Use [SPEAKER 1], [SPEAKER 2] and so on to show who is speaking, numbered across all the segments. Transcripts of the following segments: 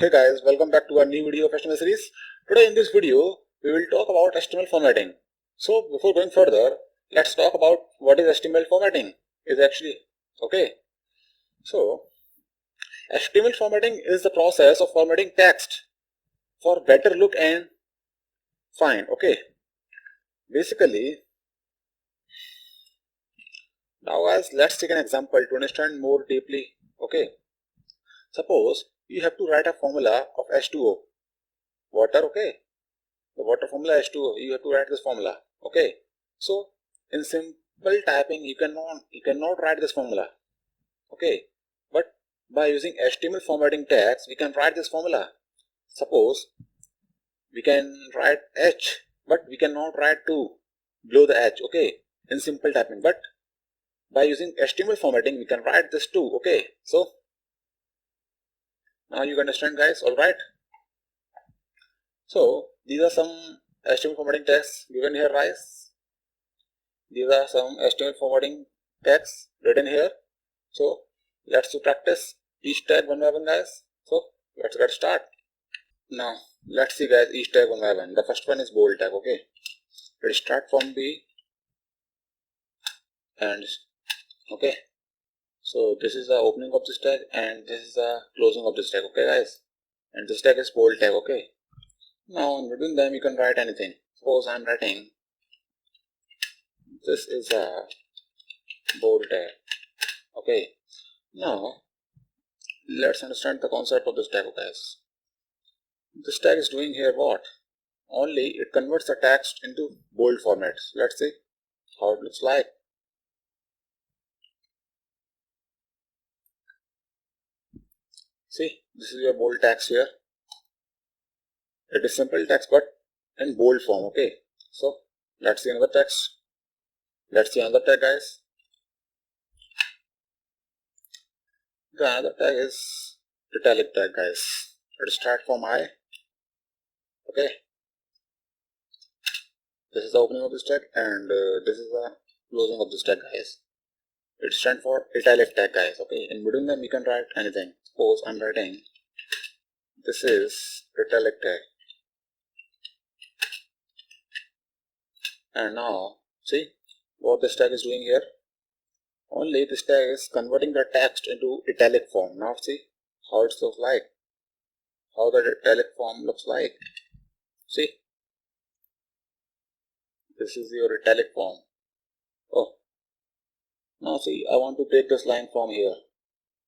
[SPEAKER 1] Hey guys, welcome back to a new video of HTML series. Today in this video, we will talk about HTML formatting. So before going further, let's talk about what is HTML formatting is actually. Okay. So HTML formatting is the process of formatting text for better look and fine. Okay. Basically, now guys, let's take an example to understand more deeply. Okay. Suppose you have to write a formula of H2O, water. Okay. The water formula H2O, you have to write this formula. Okay. So in simple typing, you cannot write this formula. Okay. But by using HTML formatting tags, we can write this formula. Suppose we can write H, but we cannot write 2 below the H. Okay. In simple typing, but by using HTML formatting, we can write this 2. Okay. So now you understand, guys. All right. So these are some HTML formatting tags given here, guys. These are some HTML formatting tags written here. So let's practice each tag one by one, guys. So let's get started. Now let's see, guys, each tag one by one. The first one is bold tag. Okay. Let's start from the end. Okay. So this is the opening of this tag and this is the closing of this tag. Okay, guys. And this tag is bold tag. Okay. Now in between them you can write anything. Suppose I'm writing this is a bold tag. Okay. Now let's understand the concept of this tag, guys. This tag is doing here what? Only it converts the text into bold formats. Let's see how it looks like. See, this is your bold text here. It is simple text but in bold form. Okay. So let's see another text. Let's see another tag, guys. The other tag is italic tag, guys. Let's start from I. Okay. This is the opening of this tag and this is the closing of this tag, guys. It stands for italic tag, guys. Okay. In between them you can write anything. Suppose I'm writing this is italic tag. And now see what this tag is doing here. Only this tag is converting the text into italic form. Now see how it looks like. How the italic form looks like. See. This is your italic form. Oh. Now see, I want to break this line from here.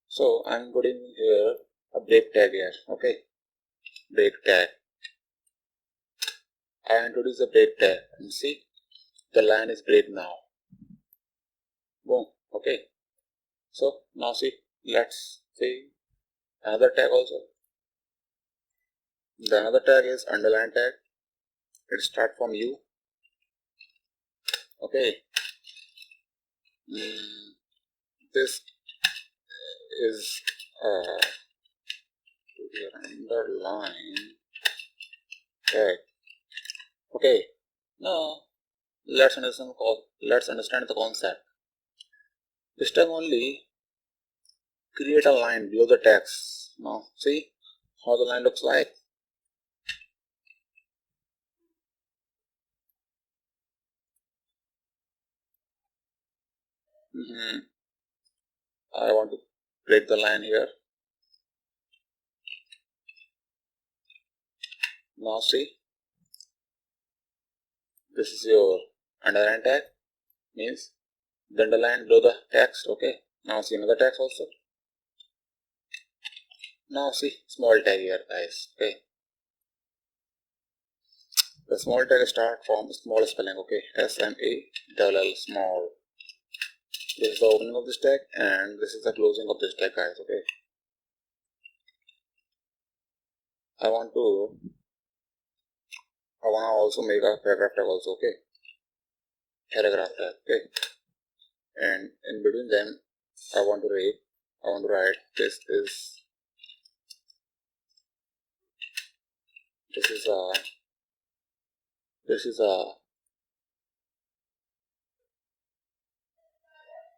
[SPEAKER 1] So I'm putting here a break tag here. Okay. Break tag. I introduce the break tag and see the line is break now. Boom. Okay. So now see, let's see another tag also. The another tag is underline tag. It starts from U. Okay. This is underline tag. Okay. Now let's understand the concept. This tag only create a line below the text. Now see how the line looks like. I want to break the line here. Now see, this is your underline tag, means the underline below the text. Okay. Now see another text also. Now see small tag here, guys. Okay. The small tag start from small spelling. Okay. SMALL small. This is the opening of this tag and this is the closing of this tag, guys. Okay. I want to also make a paragraph tag also. Okay. Paragraph tag. Okay. And in between them I want to write this is a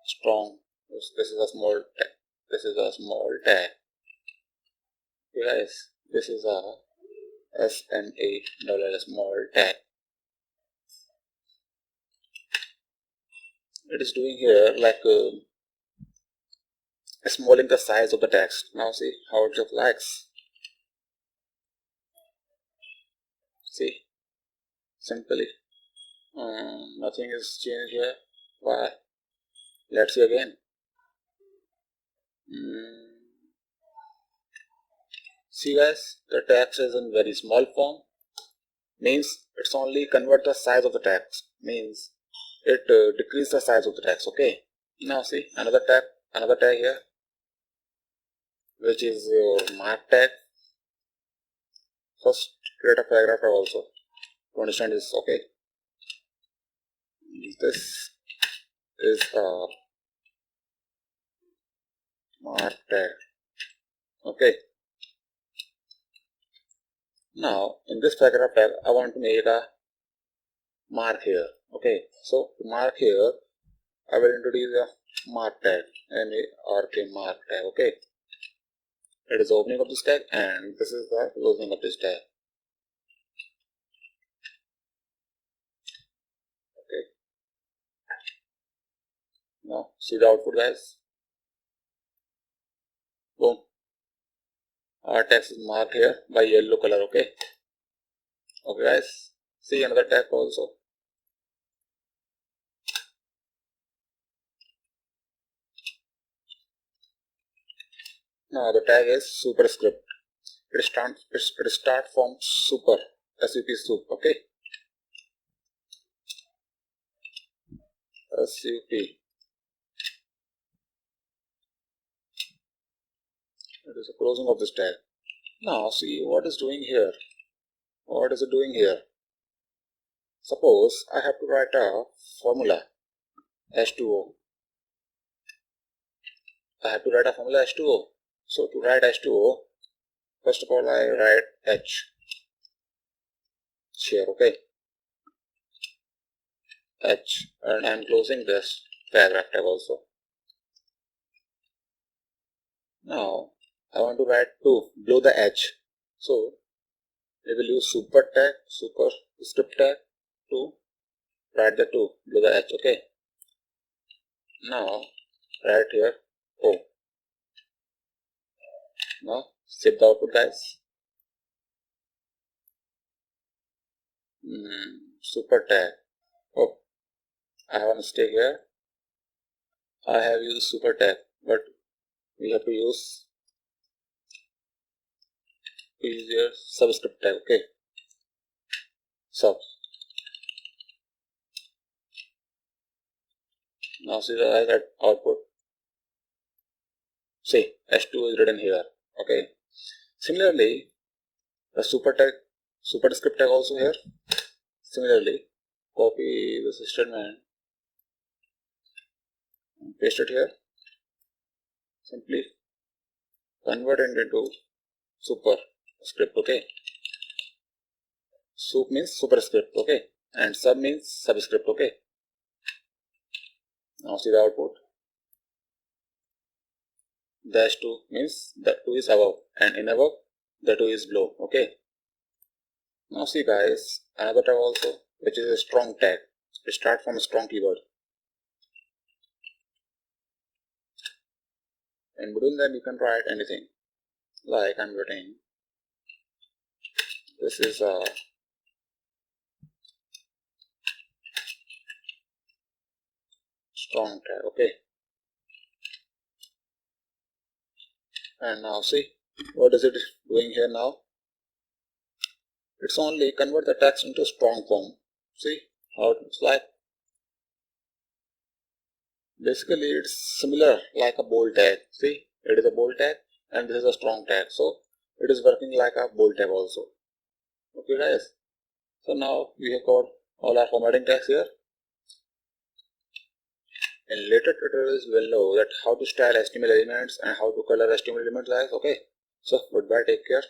[SPEAKER 1] strong, this is a small tag. This is a small tag. Okay, guys. This is a SNA small tag. It is doing here like smalling the size of the text. Now see how it looks like. See, simply nothing is changed here. Why? Let's see again. See guys, the text is in very small form. Means it's only convert the size of the text. Means it decrease the size of the text. Okay. Now see another tag here, which is your mark tag. First create a paragraph also to understand this. Okay. This is a mark tag. Okay. Now in this paragraph tag, I want to make a mark here. Okay. So to mark here, I will introduce a mark tag, M-A-R-K mark tag. Okay. It is the opening of this tag and this is the closing of this tag. Okay. Now see the output guys. Boom. Our text is marked here by yellow color. Okay. Okay guys. See another tag also. Now the tag is superscript. It starts from super, S-U-P soup. Okay. S-U-P. It is the closing of this tag. Now see what is doing here. What is it doing here? Suppose I have to write a formula H2O. I have to write a formula H2O. So to write H2O, first of all I write H here. Okay. H, and I am closing this paragraph tag also. Now I want to write 2 below the H. So we will use superscript tag to write the 2 below the H. Okay. Now write here O. Now save the output guys. Super tag. Oh, I have a mistake here. I have used super tag, but we have to use your subscript tag. Okay. Sub. Now see the output. See H2 is written here. Okay. Similarly, the superscript tag also here. Similarly, copy this statement and paste it here. Simply convert it into superscript. Okay. Sup means superscript. Okay. And sub means subscript. Okay. Now see the output. Dash 2 means that 2 is above, and in above the 2 is below. Okay. Now see guys, another tag also, which is a strong tag. It starts from a strong keyword. And between them you can write anything. Like I'm writing, this is a strong tag. Okay. And now see what is it doing here now. It's only convert the text into strong form. See how it looks like. Basically it's similar like a bold tag. See, it is a bold tag and this is a strong tag. So it is working like a bold tag also. Okay guys. So now we have got all our formatting tags here. In later tutorials we will know that how to style HTML elements and how to color HTML elements guys. Okay. So goodbye, take care.